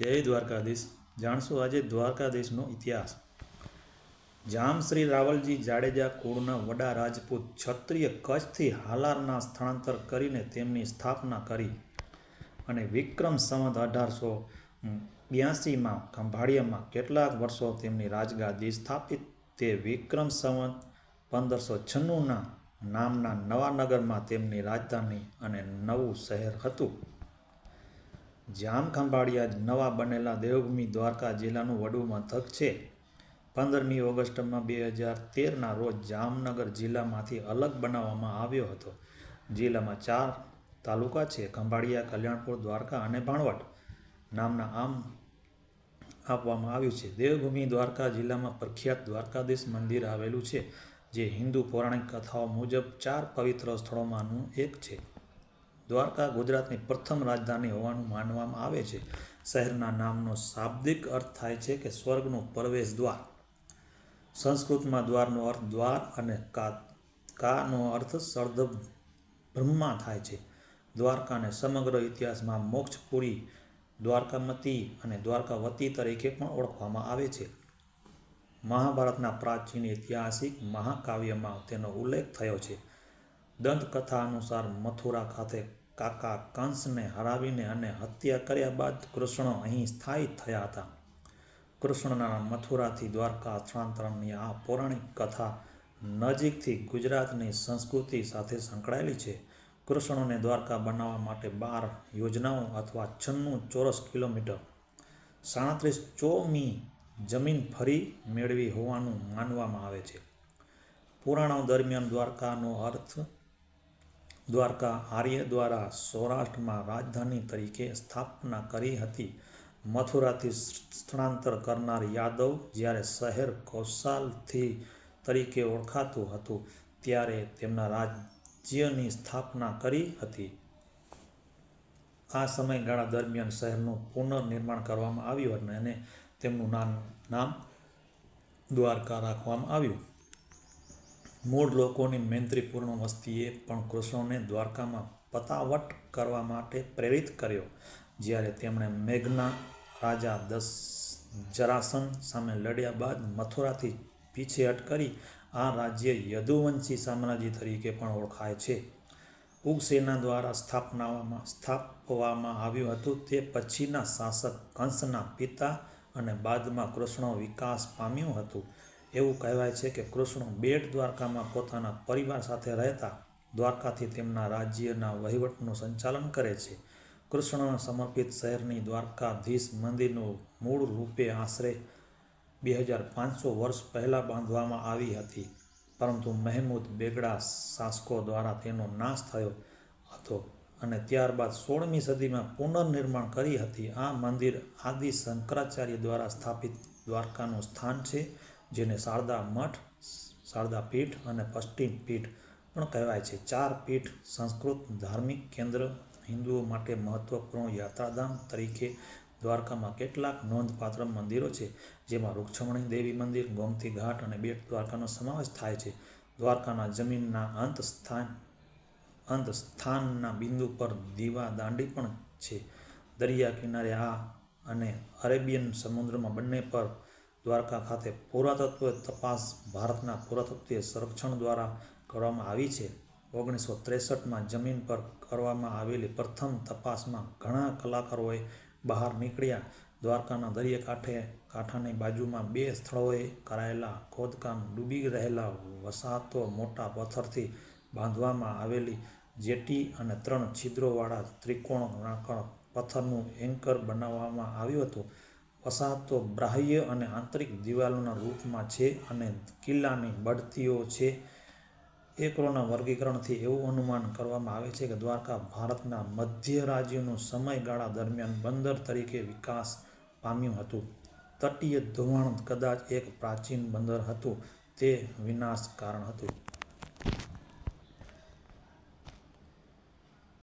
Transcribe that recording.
જય દ્વારકાધીશ. જાણશું આજે દ્વારકાધીશનો ઇતિહાસ. જામ શ્રી રાવલજી જાડેજા કુળના વડા રાજપૂત ક્ષત્રિય કચ્છથી હાલારના સ્થળાંતર કરીને તેમની સ્થાપના કરી અને વિક્રમ સંવત 1882માં ખંભાળિયામાં કેટલાક વર્ષો તેમની રાજગાદી સ્થાપિત. તે વિક્રમ સંવત 1596ના નામના નવા નગરમાં તેમની રાજધાની અને નવું શહેર હતું. જામ ખંભાળિયા જ નવા બનેલા દેવભૂમિ દ્વારકા જિલ્લાનું વડું મથક છે. 15મી ઓગસ્ટમાં 2013ના રોજ જામનગર જિલ્લામાંથી અલગ બનાવવામાં આવ્યો હતો. જિલ્લામાં 4 તાલુકા છે: ખંભાળિયા, કલ્યાણપુર, દ્વારકા અને ભાણવડ. નામના આમ આપવામાં આવ્યું છે. દેવભૂમિ દ્વારકા જિલ્લામાં પ્રખ્યાત દ્વારકાધીશ મંદિર આવેલું છે, જે હિન્દુ પૌરાણિક કથાઓ મુજબ 4 પવિત્ર સ્થળોમાંનું એક છે. દ્વારકા ગુજરાતની પ્રથમ રાજધાની હોવાનું માનવામાં આવે છે. શહેરના નામનો શાબ્દિક અર્થ થાય છે કે સ્વર્ગનું પ્રવેશ દ્વાર. સંસ્કૃતમાં દ્વારનો અર્થ દ્વાર અને કાનો અર્થ સળધ બ્રહ્મા થાય છે. દ્વારકાને સમગ્ર ઇતિહાસમાં મોક્ષપુરી, દ્વારકામતી અને દ્વારકાવતી તરીકે પણ ઓળખવામાં આવે છે. મહાભારતના પ્રાચીન ઐતિહાસિક મહાકાવ્યમાં તેનો ઉલ્લેખ થયો છે. દંતકથા અનુસાર મથુરા ખાતે કાકા કંસને હરાવીને અને હત્યા કર્યા બાદ કૃષ્ણ અહીં સ્થાયી થયા હતા. કૃષ્ણના મથુરાથી દ્વારકા સ્થળાંતરની આ પૌરાણિક કથા નજીકથી ગુજરાતની સંસ્કૃતિ સાથે સંકળાયેલી છે. કૃષ્ણને દ્વારકા બનાવવા માટે 12 યોજનાઓ અથવા 96 ચોરસ કિલોમીટર 37 ચોમી જમીન ફરી મેળવી હોવાનું માનવામાં આવે છે. પુરાણો દરમિયાન દ્વારકાનો અર્થ દ્વારકા આર્ય દ્વારા સૌરાષ્ટ્રમાં રાજધાની તરીકે સ્થાપના કરી હતી. મથુરાથી સ્થળાંતર કરનાર યાદવ જ્યારે શહેર કૌશાલથી તરીકે ઓળખાતું હતું ત્યારે તેમના રાજ્યની સ્થાપના કરી હતી. આ સમયગાળા દરમિયાન શહેરનું પુનર્નિર્માણ કરવામાં આવ્યું અને તેમનું નામ દ્વારકા રાખવામાં આવ્યું. મૂળ લોકોની મૈત્રીપૂર્ણ વસ્તીએ પણ કૃષ્ણને દ્વારકામાં પતાવટ કરવા માટે પ્રેરિત કર્યો. જ્યારે તેમણે મેઘના રાજા જરાસંઘ સામે લડ્યા બાદ મથુરાથી પીછેહઠ કરી. આ રાજ્ય યદુવંશી સામ્રાજ્ય તરીકે પણ ઓળખાય છે. ઉગ્રસેના દ્વારા સ્થાપવામાં આવ્યું હતું. તે પછીના શાસક કંસના પિતા અને બાદમાં કૃષ્ણ વિકાસ પામ્યું હતું. એવું કહેવાય છે કે કૃષ્ણ બેટ દ્વારકામાં પોતાના પરિવાર સાથે રહેતા. દ્વારકાથી તેમના રાજ્યના વહીવટનું સંચાલન કરે છે. કૃષ્ણને સમર્પિત શહેરની દ્વારકાધીશ મંદિરનું મૂળ રૂપે આશરે 2500 વર્ષ પહેલાં બાંધવામાં આવી હતી, પરંતુ મહેમૂદ બેગડા શાસકો દ્વારા તેનો નાશ થયો હતો અને ત્યારબાદ 16મી સદીમાં પુનર્નિર્માણ કરી હતી. આ મંદિર આદિ શંકરાચાર્ય દ્વારા સ્થાપિત દ્વારકાનું સ્થાન છે, જેને શારદા મઠ, શારદા પીઠ અને પશ્ચિમ પીઠ પણ કહેવાય છે. 4 પીઠ સંસ્કૃત ધાર્મિક કેન્દ્ર, હિન્દુઓ માટે મહત્વપૂર્ણ યાત્રાધામ તરીકે દ્વારકામાં કેટલાક નોંધપાત્ર મંદિરો છે, જેમાં રૂક્ષમણી દેવી મંદિર, ગોમતી ઘાટ અને બેટ દ્વારકાનો સમાવેશ થાય છે. દ્વારકાના જમીનના અંત સ્થાનના બિંદુ પર દીવા દાંડી પણ છે. દરિયા કિનારે અને અરેબિયન સમુદ્રમાં બંને પર દ્વારકા ખાતે પુરાતત્વ તપાસ ભારતના પુરાતત્વીય સંરક્ષણ દ્વારા કરવામાં આવી છે. 1963માં જમીન પર કરવામાં આવેલી પ્રથમ તપાસમાં ઘણા કલાકારોએ બહાર નીકળ્યા. દ્વારકાના દરિયાકાંઠાની બાજુમાં 2 સ્થળોએ કરાયેલા ખોદકામ ડૂબી રહેલા વસાહતો, મોટા પથ્થરથી બાંધવામાં આવેલી જેટી અને 3 છિદ્રોવાળા ત્રિકોણાકાર પથ્થરનું એન્કર બનાવવામાં આવ્યું હતું. વસાહતો બાહ્ય અને આંતરિક દિવાલોના રૂપમાં છે અને કિલ્લાની બઢતીઓ છે. એકરોના વર્ગીકરણથી એવું અનુમાન કરવામાં આવે છે કે દ્વારકા ભારતના મધ્ય રાજ્યનું સમયગાળા દરમિયાન બંદર તરીકે વિકાસ પામ્યું હતું. તટીય ધોવાણ કદાચ એક પ્રાચીન બંદર હતું. તે વિનાશ કારણ હતું.